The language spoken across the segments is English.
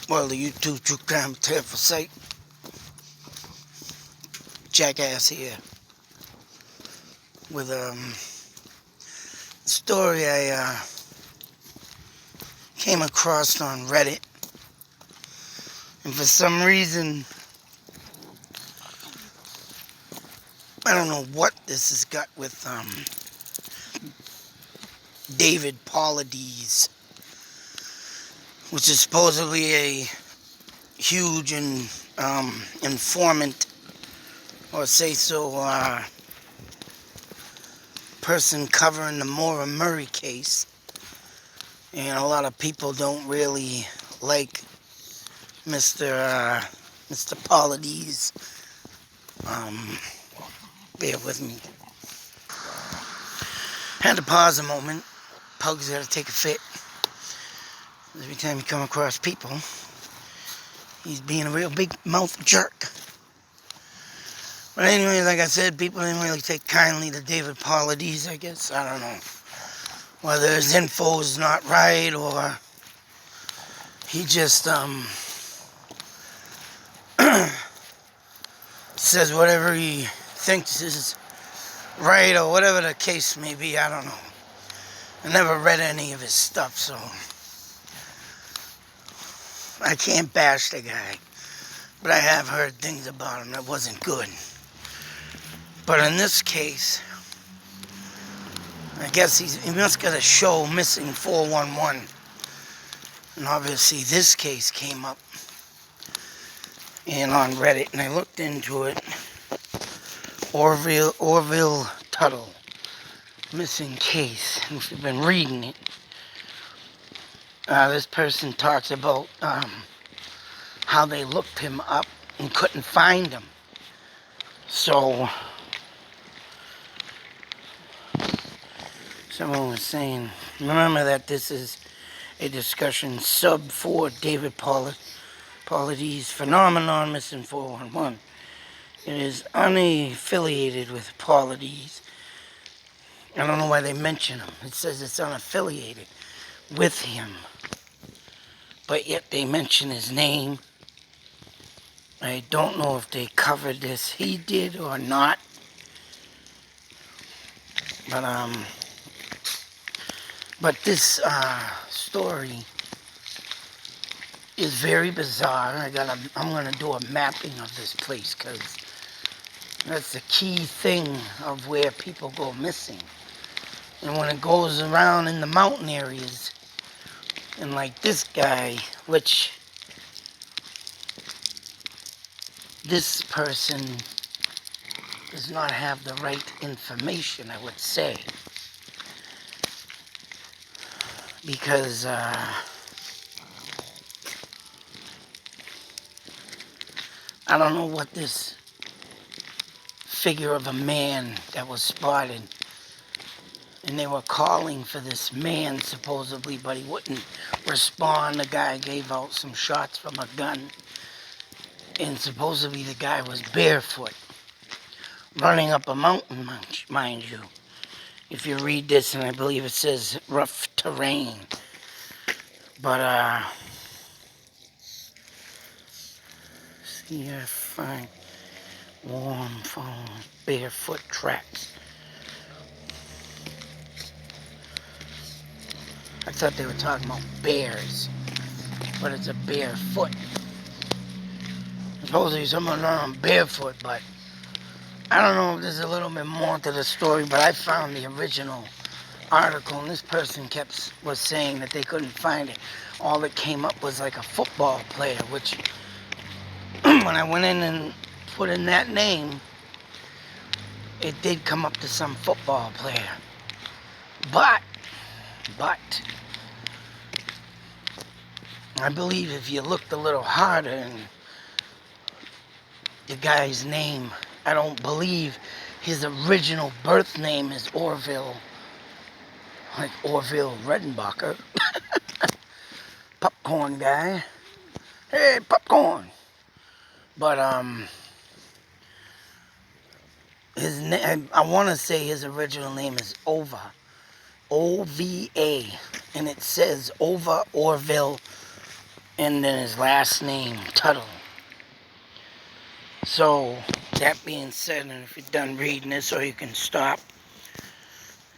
Well, the YouTube True Crime Tale for Sight. Jackass here with a story I came across on Reddit, and for some reason I don't know what this has got with David Paulides, which is supposedly a huge informant, or say so, person covering the Maura Murray case. And a lot of people don't really like Mr. Paulides. Bear with me. Had to pause a moment. Pug's got to take a fit. Every time you come across people, he's being a real big mouth jerk. But anyway, like I said, people didn't really take kindly to David Paulides, I guess. I don't know whether his info is not right or he just says whatever he thinks is right, or whatever the case may be. I don't know. I never read any of his stuff, so I can't bash the guy. But I have heard things about him that wasn't good. But in this case, I guess he must got a show, Missing 411. And obviously this case came up and on Reddit, and I looked into it. Ora Tuttle missing case. If you've been reading it, this person talks about how they looked him up and couldn't find him. So someone was saying, remember that this is a discussion sub for David Paulides phenomenon, Missing 411. It is unaffiliated with Paulides. I don't know why they mention him. It says it's unaffiliated with him, but yet they mention his name. I don't know if they covered this, he did or not. But this story is very bizarre. I'm gonna do a mapping of this place, because that's the key thing of where people go missing. And when it goes around in the mountain areas, and like this guy, which this person does not have the right information, I would say. Because I don't know what this figure of a man that was spotted, and they were calling for this man supposedly, but he wouldn't respond. The guy gave out some shots from a gun, and supposedly the guy was barefoot, running up a mountain, mind you. If you read this, and I believe it says rough terrain. But see if I find warm phone barefoot tracks. I thought they were talking about bears, but it's a barefoot. Supposedly someone on barefoot, but I don't know if there's a little bit more to the story. But I found the original article, and this person was saying that they couldn't find it. All that came up was like a football player, which when I went in and put in that name, it did come up to some football player. But I believe if you looked a little harder, and the guy's name, I don't believe his original birth name is Orville, like Orville Redenbacher. Popcorn guy. Hey, popcorn. But his name, I want to say his original name is Ova. O-V-A. And it says Ova Orville and then his last name, Tuttle. So, that being said, and if you're done reading this, or you can stop,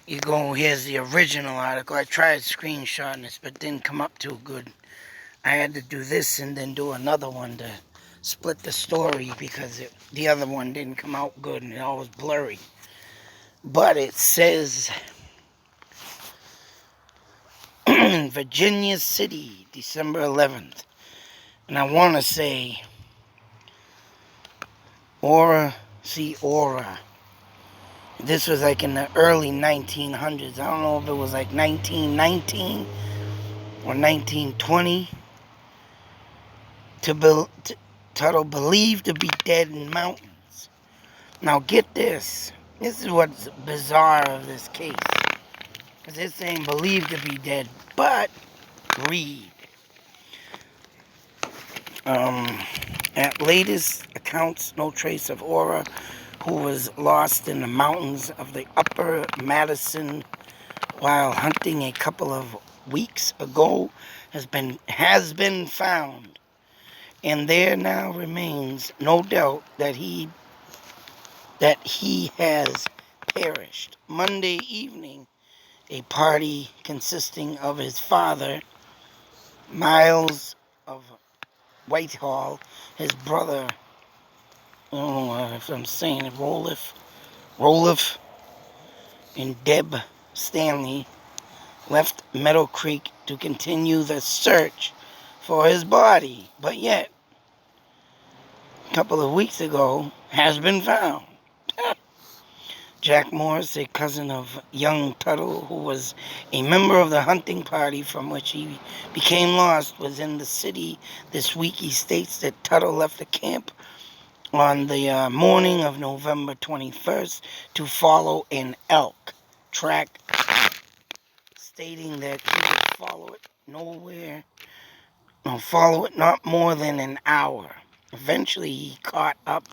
you go, here's the original article. I tried screenshotting this, but didn't come up too good. I had to do this and then do another one to split the story because the other one didn't come out good and it all was blurry. But it says, Virginia City, December 11th. And I want to say, Ora. This was like in the early 1900s. I don't know if it was like 1919 or 1920. Tuttle believed to be dead in mountains. Now get this. This is what's bizarre of this case. Because they're saying believed to be dead, but read. At latest accounts, no trace of Ora, who was lost in the mountains of the upper Madison while hunting a couple of weeks ago, has been found. And there now remains no doubt that he has perished. Monday evening, a party consisting of his father, Miles of Whitehall, his brother, I don't know if I'm saying it, Roloff, and Deb Stanley, left Meadow Creek to continue the search for his body, but yet, a couple of weeks ago, has been found. Jack Morris, a cousin of young Tuttle, who was a member of the hunting party from which he became lost, was in the city this week. He states that Tuttle left the camp on the morning of November 21st to follow an elk track, stating that he would follow it not more than an hour. Eventually, he caught up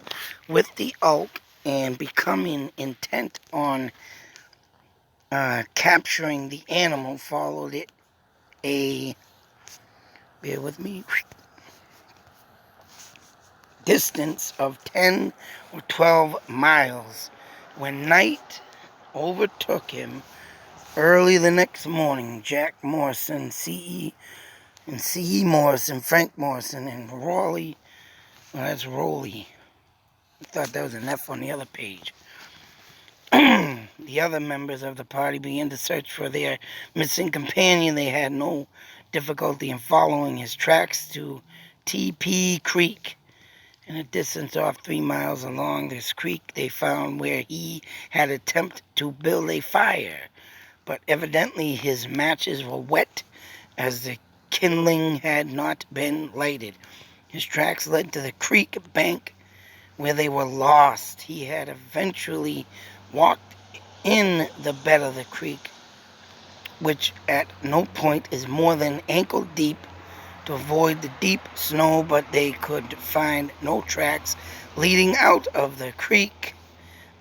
with the elk and, becoming intent on capturing the animal, followed it bear with me, distance of 10 or 12 miles. When night overtook him early the next morning, Jack Morrison, C.E. Morrison, Frank Morrison, and Raleigh, well, that's Rowley. I thought that was an F on the other page. The other members of the party began to search for their missing companion. They had no difficulty in following his tracks to T.P. Creek. In a distance off 3 miles along this creek, they found where he had attempted to build a fire. But evidently his matches were wet as the kindling had not been lighted. His tracks led to the creek bank where they were lost. He had eventually walked in the bed of the creek, which at no point is more than ankle deep, to avoid the deep snow, but they could find no tracks leading out of the creek.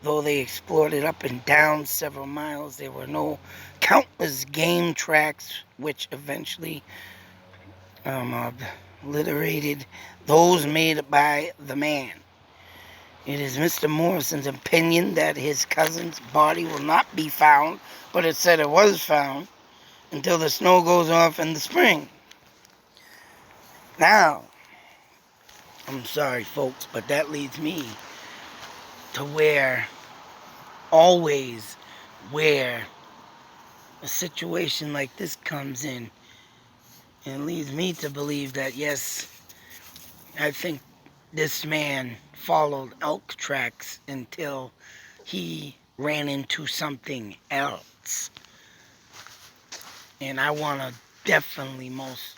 Though they explored it up and down several miles, there were no countless game tracks, which eventually obliterated those made by the man. It is Mr. Morrison's opinion that his cousin's body will not be found, but it said it was found, until the snow goes off in the spring. Now, I'm sorry folks, but that leads me to always where a situation like this comes in, and leads me to believe that, yes, I think this man followed elk tracks until he ran into something else. And I want to definitely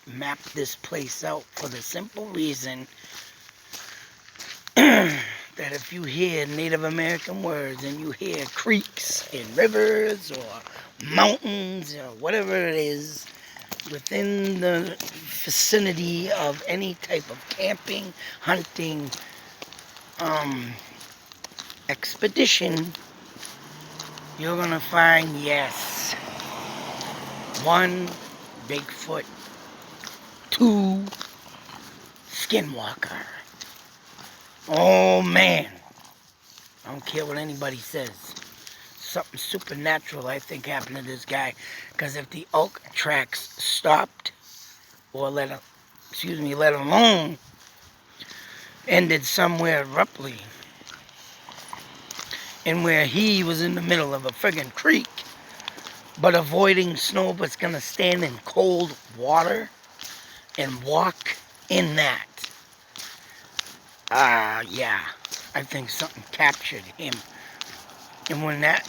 map this place out for the simple reason that if you hear Native American words and you hear creeks and rivers or mountains or whatever it is within the vicinity of any type of camping, hunting, expedition, you're going to find, yes, 1, Bigfoot, 2, skinwalker. Oh man, I don't care what anybody says. Something supernatural, I think, happened to this guy. Because if the elk tracks stopped, or let alone ended somewhere abruptly, and where he was in the middle of a friggin' creek, but avoiding snow, but's gonna stand in cold water and walk in that. Yeah, I think something captured him. And when that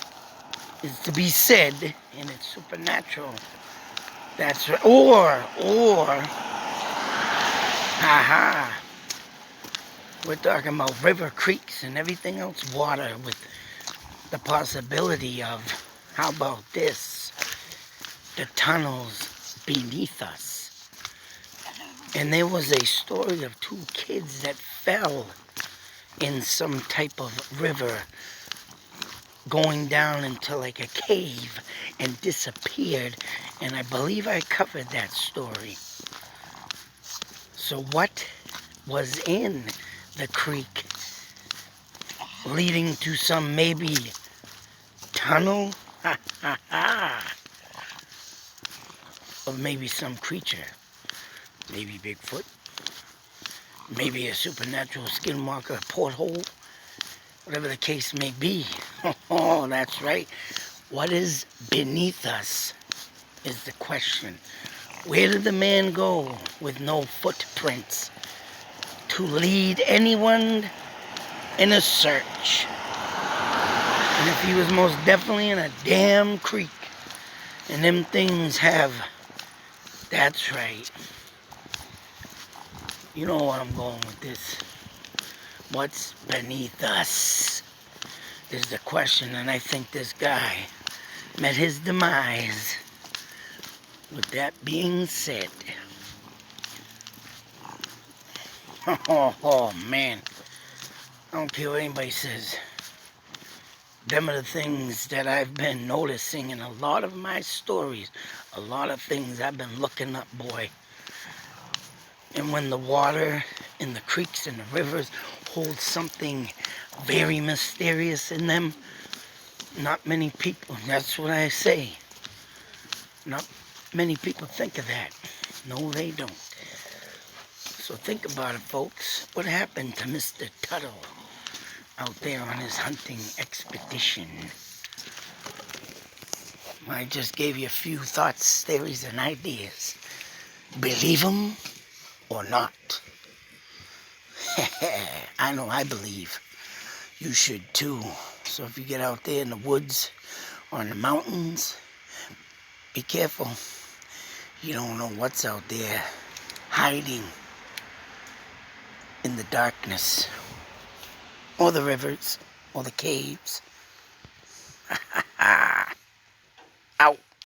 is to be said, and it's supernatural, that's right. Haha, we're talking about river, creeks, and everything else, water, with the possibility of, how about this, the tunnels beneath us. And there was a story of two kids that fell in some type of river, going down into like a cave and disappeared. And I believe I covered that story. So what was in the creek leading to some maybe tunnel? Of maybe some creature. Maybe Bigfoot. Maybe a supernatural skinwalker porthole. Whatever the case may be. Oh, that's right. What is beneath us is the question. Where did the man go with no footprints to lead anyone in a search? And if he was most definitely in a damn creek, and them things have, that's right. You know where I'm going with this. What's beneath us is the question, and I think this guy met his demise. With that being said, oh man, I don't care what anybody says. Them are the things that I've been noticing in a lot of my stories. A lot of things I've been looking up, boy. And when the water in the creeks and the rivers hold something very mysterious in them, not many people, that's what I say, not many people think of that. No, they don't. So think about it, folks. What happened to Mr. Tuttle out there on his hunting expedition? I just gave you a few thoughts, theories, and ideas. Believe them or not. I know I believe. You should too. So if you get out there in the woods or in the mountains, be careful. You don't know what's out there hiding in the darkness, or the rivers, or the caves.